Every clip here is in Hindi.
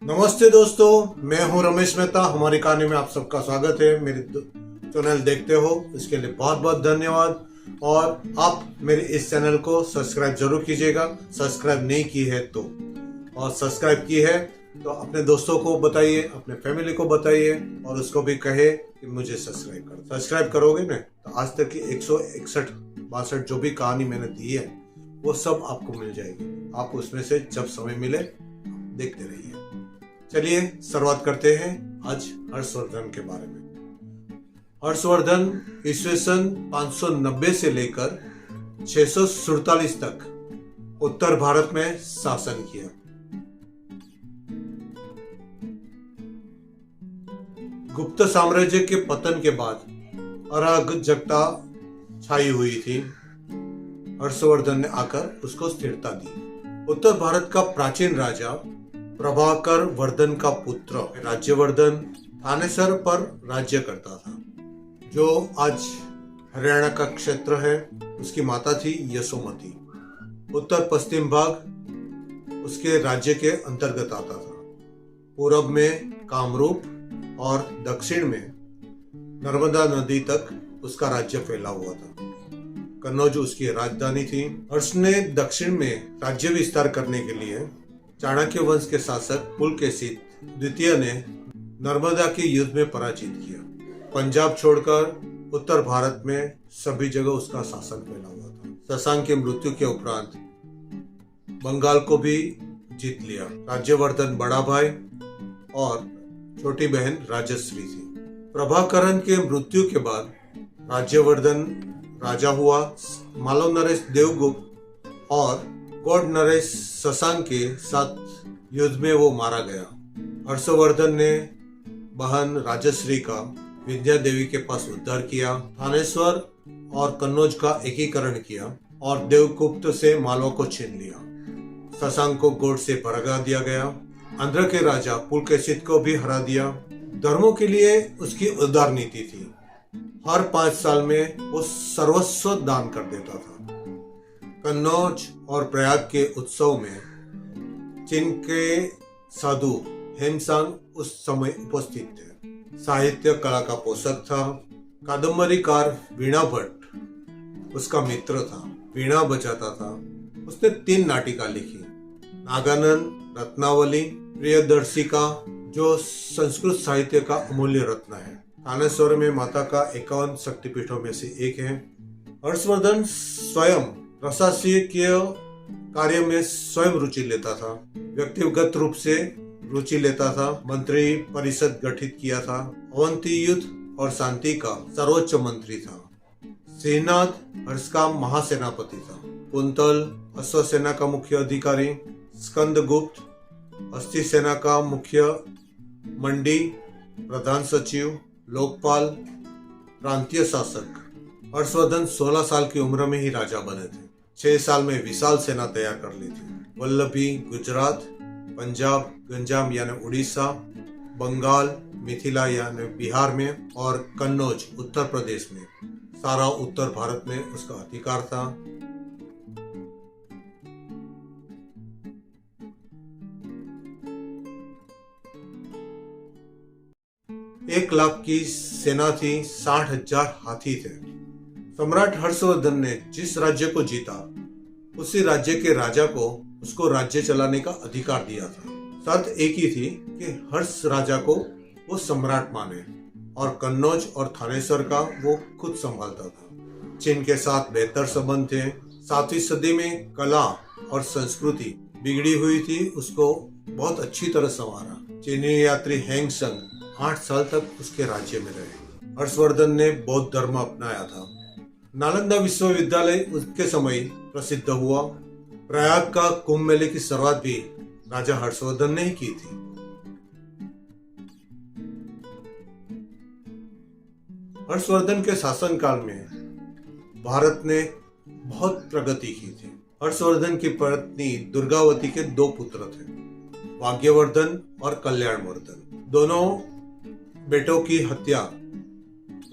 नमस्ते दोस्तों, मैं हूं रमेश मेहता। हमारी कहानी में आप सबका स्वागत है। मेरी चैनल देखते हो इसके लिए बहुत बहुत धन्यवाद। और आप मेरे इस चैनल को सब्सक्राइब जरूर कीजिएगा, सब्सक्राइब नहीं की है तो, और सब्सक्राइब की है तो अपने दोस्तों को बताइए, अपने फैमिली को बताइए और उसको भी कहे कि मुझे सब्सक्राइब करोगे ना तो आज तक की 161-62 जो भी कहानी मैंने दी है वो सब आपको मिल जाएगी। आप उसमें से जब समय मिले देखते रहिए। चलिए शुरुआत करते हैं आज हर्षवर्धन के बारे में। हर्षवर्धन ईस्वीसन 590 से लेकर 647 तक उत्तर भारत में शासन किया। गुप्त साम्राज्य के पतन के बाद अराजकता छाई हुई थी। हर्षवर्धन ने आकर उसको स्थिरता दी। उत्तर भारत का प्राचीन राजा प्रभाकर वर्धन का पुत्र राज्यवर्धन थानेसर पर राज्य करता था, जो आज हरियाणा का क्षेत्र है। उसकी माता थी यशोमती। उत्तर पश्चिम भाग उसके राज्य के अंतर्गत आता था। पूर्व में कामरूप और दक्षिण में नर्मदा नदी तक उसका राज्य फैला हुआ था। कन्नौज उसकी राजधानी थी। हर्ष ने दक्षिण में राज्य विस्तार करने के लिए चाणक्य वंश के शासक पुलकेशिन द्वितीय ने नर्मदा के युद्ध में पराजित किया। पंजाब छोड़कर उत्तर भारत में सभी जगह उसका शासन फैला हुआ था। शशांक की मृत्यु के उपरांत बंगाल को भी जीत लिया। राज्यवर्धन बड़ा भाई और छोटी बहन राजश्री थी। प्रभाकरण के मृत्यु के बाद राज्यवर्धन राजा हुआ। मालव नरेश देवगुप्त और गौड़ नरेश शशांक के साथ युद्ध में वो मारा गया। हर्षवर्धन ने बहन राजश्री का विद्या देवी के पास उद्धार किया। थानेश्वर और कन्नौज का एकीकरण किया और देवगुप्त से मालवा को छीन लिया। शशांक को गौड़ से भगा दिया गया। आंध्र के राजा पुलकेशिन को भी हरा दिया। धर्मों के लिए उसकी उदार नीति थी। हर 5 साल में वो सर्वस्व दान कर देता था। कन्नौज और प्रयाग के उत्सव में चीन के साधु हेमसांग उस समय उपस्थित थे। साहित्य कला का पोषक था। कादम्बरीकार वीणा भट्ट उसका मित्र था, वीणा बजाता था। उसने 3 नाटिका लिखी, नागानंद, रत्नावली, प्रियदर्शिका, जो संस्कृत साहित्य का अमूल्य रत्न है। थानेश्वर में माता का 51 शक्तिपीठों में से एक है। हर्षवर्धन स्वयं प्रशासकीय कार्य में स्वयं रुचि लेता था। व्यक्तिगत रूप से रुचि लेता था। मंत्री परिषद गठित किया था। अवंती युद्ध और शांति का सर्वोच्च मंत्री था। सिंहनाथ हर्ष का महासेनापति था। कुंतल अश्वसेना का मुख्य अधिकारी, स्कंदगुप्त अस्थि सेना का मुख्य, मंडी प्रधान सचिव, लोकपाल प्रांतीय शासक। हर्षवर्धन 16 साल की उम्र में ही राजा बने थे। 6 साल में विशाल सेना तैयार कर ली थी। वल्लभी गुजरात, पंजाब गंजाम यानी उड़ीसा, बंगाल मिथिला यानी बिहार में और कन्नौज उत्तर प्रदेश में, सारा उत्तर भारत में उसका अधिकार था। एक 1,00,000 की सेना थी, 60,000 हाथी थे। सम्राट हर्षवर्धन ने जिस राज्य को जीता उसी राज्य के राजा को उसको राज्य चलाने का अधिकार दिया था। शर्त एक ही थी कि हर्ष राजा को वो सम्राट माने और कन्नौज और थानेश्वर का वो खुद संभालता था। चीन के साथ बेहतर संबंध थे। 7वीं सदी में कला और संस्कृति बिगड़ी हुई थी, उसको बहुत अच्छी तरह संवारा। चीनी यात्री हेंगसंग 8 साल तक उसके राज्य में रहे। हर्षवर्धन ने बौद्ध धर्म अपनाया था। नालंदा विश्वविद्यालय उसके समय प्रसिद्ध हुआ। प्रयाग का कुंभ मेले की शुरुआत भी राजा हर्षवर्धन ने ही की थी। हर्षवर्धन के शासनकाल में भारत ने बहुत प्रगति की थी। हर्षवर्धन की पत्नी दुर्गावती के 2 पुत्र थे, भाग्यवर्धन और कल्याणवर्धन। दोनों बेटों की हत्या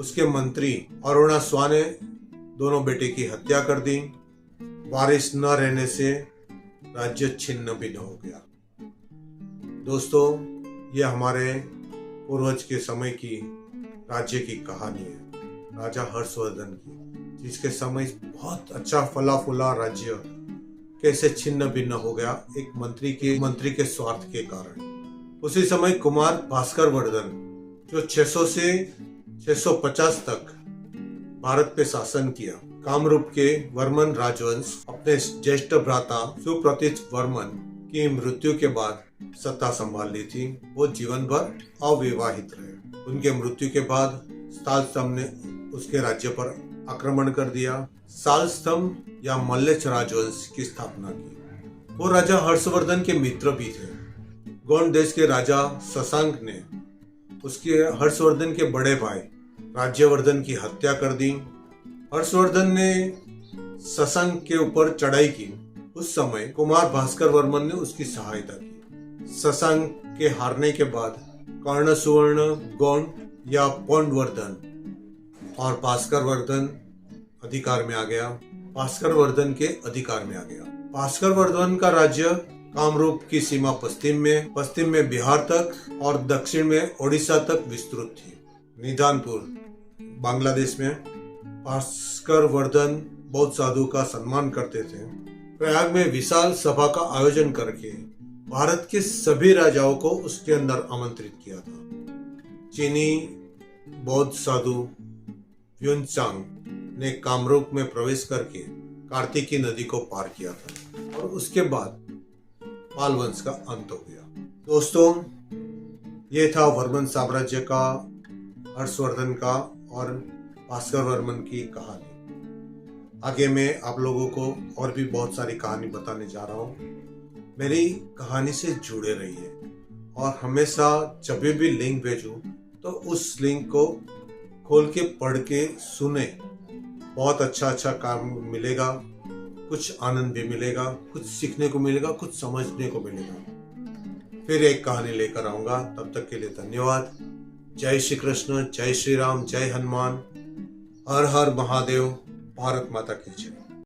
उसके मंत्री अरुणा स्वाहा ने दोनों बेटे की हत्या कर दी। वारिस न रहने से राज्य छिन्न भिन्न हो गया। दोस्तों, ये हमारे पूर्वज के समय की राज्य की कहानी है, राजा हर्षवर्धन की, जिसके समय बहुत अच्छा फला फूला राज्य कैसे छिन्न भिन्न हो गया एक मंत्री के स्वार्थ के कारण। उसी समय कुमार भास्कर वर्धन जो 600 से 650 तक भारत पे शासन किया, कामरूप के वर्मन राजवंश अपने ज्येष्ठ भ्राता सुप्रतीत वर्मन की मृत्यु के बाद सत्ता संभाल ली थी। वो जीवन भर अविवाहित रहे। उनके मृत्यु के बाद सालस्तंभ ने उसके राज्य पर आक्रमण कर दिया। सालस्तंभ या मल्लेच्छ राजवंश की स्थापना की। वो राजा हर्षवर्धन के मित्र भी थे। गोंड देश के राजा शशांक ने उसके हर्षवर्धन के बड़े भाई राज्यवर्धन की हत्या कर दी। हर्षवर्धन ने शशांक के ऊपर चढ़ाई की। उस समय कुमार भास्कर वर्मन ने उसकी सहायता की। शशांक के हारने के बाद कर्ण सुवर्ण गोंड या पोंडवर्धन और भास्कर वर्धन अधिकार में आ गया। भास्कर वर्धन के अधिकार में आ गया। भास्कर वर्धन का राज्य कामरूप की सीमा पश्चिम में बिहार तक और दक्षिण में ओडिशा तक विस्तृत थी। निधानपुर बांग्लादेश में भास्कर वर्धन बौद्ध साधु का सम्मान करते थे। प्रयाग में विशाल सभा का आयोजन करके भारत के सभी राजाओं को उसके अंदर आमंत्रित किया था। चीनी बौद्ध साधु ह्वेनसांग ने कामरूप में प्रवेश करके कार्तिकी नदी को पार किया था और उसके बाद पाल वंश का अंत हो गया। दोस्तों, ये था वर्मन साम्राज्य का, हर्षवर्धन का और भास्कर वर्मन की कहानी। आगे मैं आप लोगों को और भी बहुत सारी कहानी बताने जा रहा हूँ। मेरी कहानी से जुड़े रहिए और हमेशा जब भी लिंक भेजूं तो उस लिंक को खोल के पढ़ के सुने। बहुत अच्छा काम मिलेगा, कुछ आनंद भी मिलेगा, कुछ सीखने को मिलेगा, कुछ समझने को मिलेगा। फिर एक कहानी लेकर आऊंगा। तब तक के लिए धन्यवाद। जय श्री कृष्ण, जय श्री राम, जय हनुमान, हर हर महादेव, भारत माता की जय।